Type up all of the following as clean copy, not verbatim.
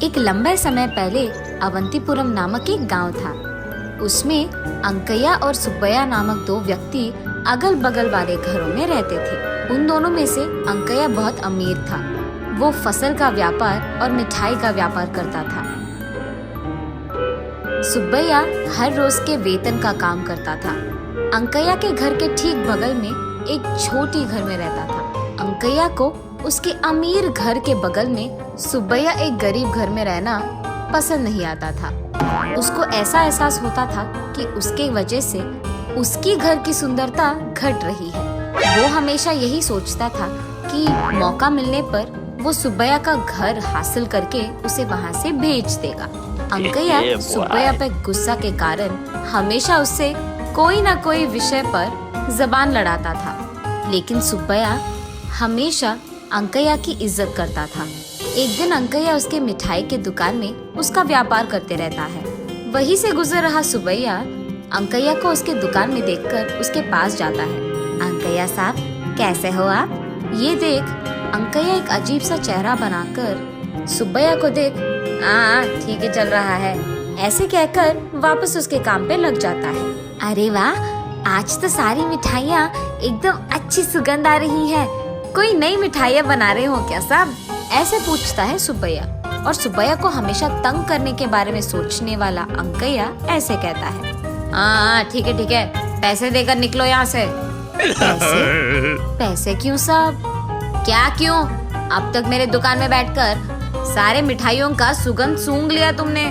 एक लंबे समय पहले अवंतीपुरम नामक एक गांव था। उसमें अंकैया और सुब्बैया नामक दो व्यक्ति अगल बगल वाले घरों में रहते थे। उन दोनों में से अंकैया बहुत अमीर था। वो फसल का व्यापार और मिठाई का व्यापार करता था। सुब्बैया हर रोज के वेतन का काम करता था। अंकैया के घर के ठीक बगल में एक छोटी घर में रहता था। अंकैया को उसके अमीर घर के बगल में सुब्बैया एक गरीब घर में रहना पसंद नहीं आता था। उसको ऐसा एहसास होता था कि उसके वजह से उसकी घर की सुंदरता घट रही है। वो हमेशा यही सोचता था कि मौका मिलने पर वो सुब्बैया का घर हासिल करके उसे वहाँ से भेज देगा। अंकैया सुब्बैया पे गुस्सा के कारण हमेशा उससे कोई ना कोई विषय पर जबान लड़ाता था, लेकिन सुब्बैया हमेशा अंकैया की इज्जत करता था। एक दिन अंकैया उसके मिठाई के दुकान में उसका व्यापार करते रहता है। वहीं से गुजर रहा सुब्बैया अंकैया को उसके दुकान में देखकर उसके पास जाता है। अंकैया साहब, कैसे हो आप? ये देख अंकैया एक अजीब सा चेहरा बनाकर सुब्बैया को देख, हाँ ठीक है चल रहा है, ऐसे कहकर वापस उसके काम पे लग जाता है। अरे वाह, आज तो सारी मिठाइयाँ एकदम अच्छी सुगंध आ रही है। कोई नई मिठाइयाँ बना रहे हो क्या साहब? ऐसे पूछता है सुब्बैया। और सुब्बैया को हमेशा तंग करने के बारे में सोचने वाला अंकैया ऐसे कहता है, हाँ ठीक है, पैसे देकर निकलो यहाँ से। पैसे क्यों साहब? क्या क्यों? अब तक मेरे दुकान में बैठकर सारे मिठाइयों का सुगंध सूंघ लिया तुमने,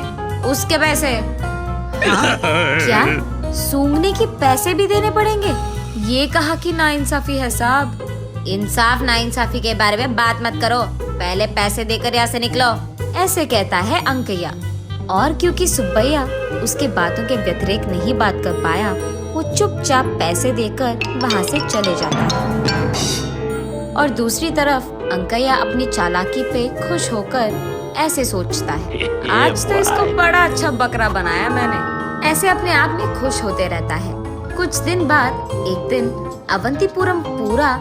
उसके पैसे। हाँ? क्या सूंघने के पैसे भी देने पड़ेंगे? ये कहा कि नाइंसाफी है साहब। इंसाफ नाइंसाफी के बारे में बात मत करो, पहले पैसे देकर यहाँ से निकलो, ऐसे कहता है अंकैया। और क्योंकि सुब्बैया उसके बातों के व्यतिरेक नहीं बात कर पाया, वो चुपचाप पैसे देकर वहाँ से चले जाता है। और दूसरी तरफ अंकैया अपनी चालाकी पे खुश होकर ऐसे सोचता है, आज तो इसको बड़ा अच्छा बकरा बनाया मैंने। ऐसे अपने आप में खुश होते रहता है। कुछ दिन बाद एक दिन अवंतीपुरम पूरा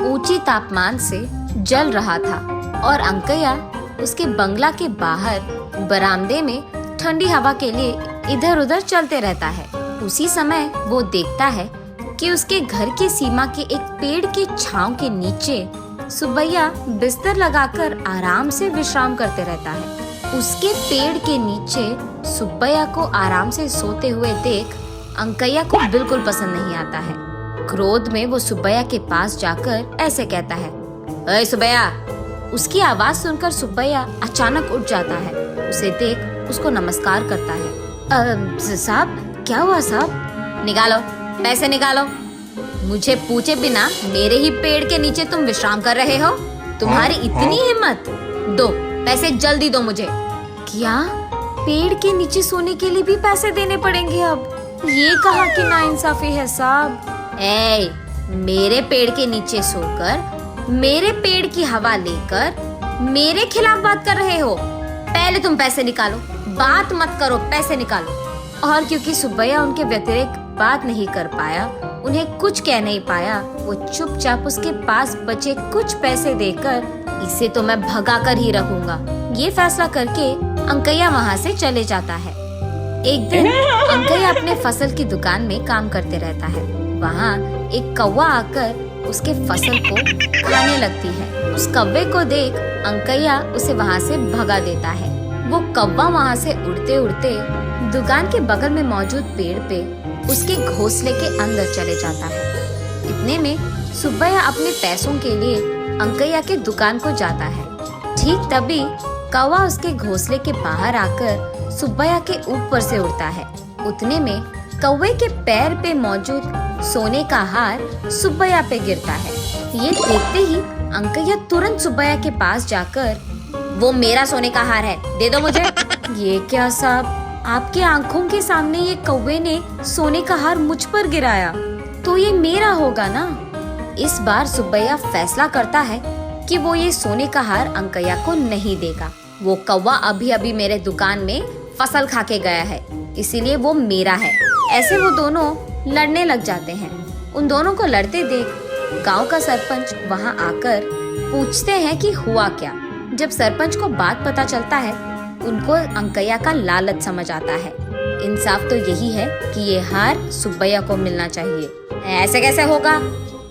ऊंची तापमान से जल रहा था और अंकैया उसके बंगला के बाहर बरामदे में ठंडी हवा के लिए इधर उधर चलते रहता है। उसी समय वो देखता है कि उसके घर की सीमा के एक पेड़ के छांव के नीचे सुब्बैया बिस्तर लगाकर आराम से विश्राम करते रहता है। उसके पेड़ के नीचे सुब्बैया को आराम से सोते हुए देख अंकैया को बिल्कुल पसंद नहीं आता है। क्रोध में वो सुब्बैया के पास जाकर ऐसे कहता है, अरे सुब्बैया। उसकी आवाज सुनकर सुब्बैया अचानक उठ जाता है। उसे देख उसको नमस्कार करता है। साहब, क्या हुआ साहब? निकालो पैसे निकालो। मुझे पूछे बिना मेरे ही पेड़ के नीचे तुम विश्राम कर रहे हो? तुम्हारी इतनी हिम्मत? दो पैसे, जल्दी दो मुझे। क्या पेड़ के नीचे सोने के लिए भी पैसे देने पड़ेंगे अब? ये कहा कि नाइंसाफी है साहब। मेरे पेड़ के नीचे सोकर मेरे पेड़ की हवा लेकर मेरे खिलाफ बात कर रहे हो? पहले तुम पैसे निकालो, बात मत करो, पैसे निकालो। और क्योंकि सुब्बैया उनके व्यतिरेक बात नहीं कर पाया, उन्हें कुछ कह नहीं पाया, वो चुपचाप उसके पास बचे कुछ पैसे देकर इसे तो मैं भगा कर ही रखूंगा, ये फैसला करके अंकैया वहाँ से चले जाता है। एक दिन अंकैया अपने फसल की दुकान में काम करते रहता है। वहाँ एक कौवा आकर उसके फसल को खाने लगती है। उस कौवे को देख अंकैया उसे वहाँ से भगा देता है। वो कौवा वहाँ से उड़ते उड़ते दुकान के बगल में मौजूद पेड़ पे उसके घोंसले के अंदर चले जाता है। इतने में सुब्बैया अपने पैसों के लिए अंकैया के दुकान को जाता है। ठीक तभी कौवा उसके घोंसले के बाहर आकर सुब्बैया के ऊपर से उड़ता है। उतने में कौवे के पैर पे मौजूद सोने का हार सुब्बैया पे गिरता है। ये देखते ही अंकैया तुरंत सुब्बैया के पास जाकर, वो मेरा सोने का हार है, दे दो मुझे। ये क्या साहब, आपके आंखों के सामने ये कौवे ने सोने का हार मुझ पर गिराया, तो ये मेरा होगा ना। इस बार सुब्बैया फैसला करता है कि वो ये सोने का हार अंकैया को नहीं देगा। वो कौवा अभी अभी मेरे दुकान में फसल खा के गया है, इसीलिए वो मेरा है। ऐसे वो दोनों लड़ने लग जाते हैं। उन दोनों को लड़ते देख गांव का सरपंच वहां आकर पूछते हैं कि हुआ क्या। जब सरपंच को बात पता चलता है उनको अंकैया का लालच समझ आता है। इंसाफ तो यही है कि ये हार सुब्बैया को मिलना चाहिए। ऐसे कैसे होगा?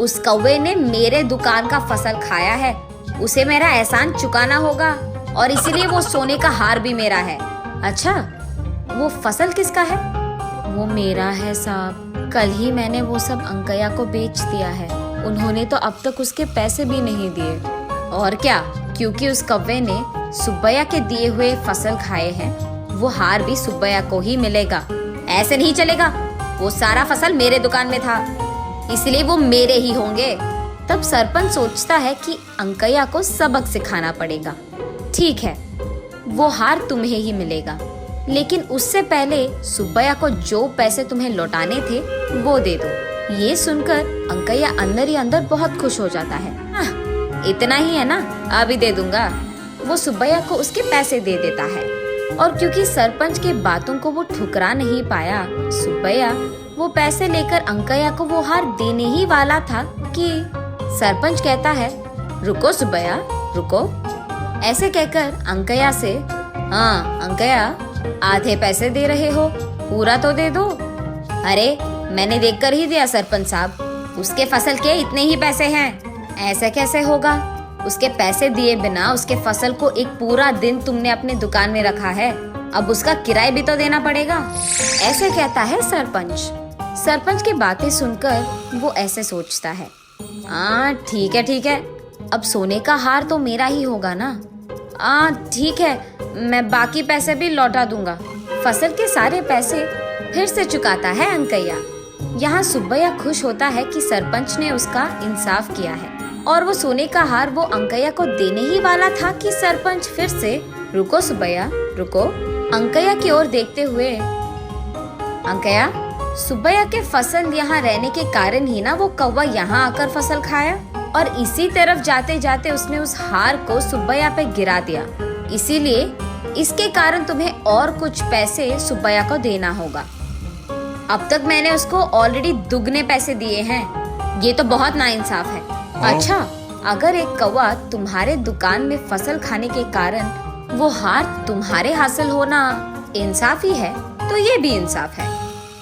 उस कौवे ने मेरे दुकान का फसल खाया है, उसे मेरा एहसान चुकाना होगा और इसीलिए वो सोने का हार भी मेरा है। अच्छा, वो फसल किसका है? वो मेरा है साहब। कल ही मैंने वो सब अंकैया को बेच दिया है। उन्होंने तो अब तक उसके पैसे भी नहीं दिए। और क्या, क्योंकि उस कौवे ने सुब्बैया के दिए हुए फसल खाए हैं, वो हार भी सुब्बैया को ही मिलेगा। ऐसे नहीं चलेगा, वो सारा फसल मेरे दुकान में था, इसलिए वो मेरे ही होंगे। तब सरपंच सोचता है कि अंकैया को सबक सिखाना पड़ेगा। ठीक है, वो हार तुम्हें ही मिलेगा, लेकिन उससे पहले सुब्बैया को जो पैसे तुम्हें लौटाने थे वो दे दो। ये सुनकर अंकैया अंदर ही अंदर बहुत खुश हो जाता है। इतना ही है ना, अभी दे दूंगा। वो सुब्बैया को उसके पैसे दे देता है और क्योंकि सरपंच के बातों को वो ठुकरा नहीं पाया, सुब्बैया वो पैसे लेकर अंकैया को वो हार देने ही वाला था कि सरपंच कहता है, रुको सुब्बैया, रुको। ऐसे कहकर अंकैया से, हाँ अंकैया, आधे पैसे दे रहे हो, पूरा तो दे दो। अरे मैंने देखकर ही दिया सरपंच साहब, उसके फसल के इतने ही पैसे हैं। ऐसा कैसे होगा? उसके पैसे दिए बिना उसके फसल को एक पूरा दिन तुमने अपने दुकान में रखा है, अब उसका किराया भी तो देना पड़ेगा। ऐसे कहता है सरपंच। सरपंच की बातें सुनकर वो ऐसे सोचता है, ठीक है ठीक है, अब सोने का हार तो मेरा ही होगा ना। ठीक है, मैं बाकी पैसे भी लौटा दूंगा। फसल के सारे पैसे फिर से चुकाता है अंकैया। यहाँ सुब्बैया खुश होता है कि सरपंच ने उसका इंसाफ किया है और वो सोने का हार वो अंकैया को देने ही वाला था कि सरपंच फिर से, रुको सुब्बैया, रुको। अंकैया की ओर देखते हुए, अंकैया, सुब्बैया के फसल यहाँ रहने के कारण ही ना वो कौवा यहाँ आकर फसल खाया और इसी तरफ जाते जाते उसने उस हार को सुब्बैया पे गिरा दिया। इसीलिए इसके कारण तुम्हें और कुछ पैसे सुब्बैया को देना होगा। अब तक मैंने उसको ऑलरेडी दुगने पैसे दिए हैं, ये तो बहुत नाइंसाफ है। अच्छा, अगर एक कौवा तुम्हारे दुकान में फसल खाने के कारण वो हार तुम्हारे हासिल होना इंसाफ ही है, तो ये भी इंसाफ है।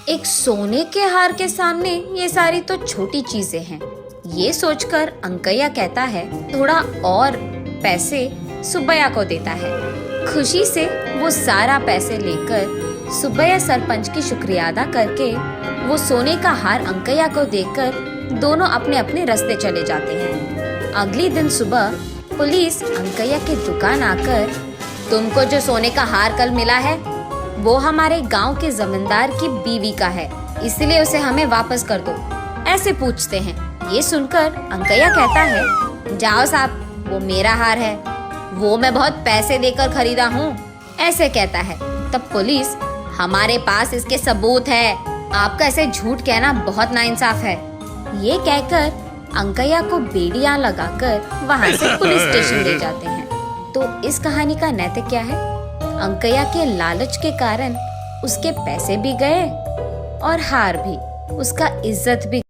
एक सोने के हार के सामने ये सारी तो छोटी चीजें हैं। ये सोचकर अंकैया कहता है, थोड़ा और पैसे सुब्बैया को देता है। खुशी से वो सारा पैसे लेकर सुब्बैया सरपंच की शुक्रिया अदा करके वो सोने का हार अंकैया को देकर दोनों अपने अपने रास्ते चले जाते हैं। अगले दिन सुबह पुलिस अंकैया के दुकान आकर, तुमको जो सोने का हार कल मिला है वो हमारे गांव के जमींदार की बीवी का है, इसलिए उसे हमें वापस कर दो, ऐसे पूछते हैं। ये सुनकर अंकैया कहता है, जाओ साहब, वो मेरा हार है, वो मैं बहुत पैसे देकर खरीदा हूँ, ऐसे कहता है। तब पुलिस, हमारे पास इसके सबूत है, आपका ऐसे झूठ कहना बहुत नाइंसाफ है। ये कहकर अंकैया को बेड़ियां लगाकर वहाँ से पुलिस स्टेशन ले जाते हैं। तो इस कहानी का नैतिक क्या है? अंकैया के लालच के कारण उसके पैसे भी गए और हार भी, उसका इज्जत भी।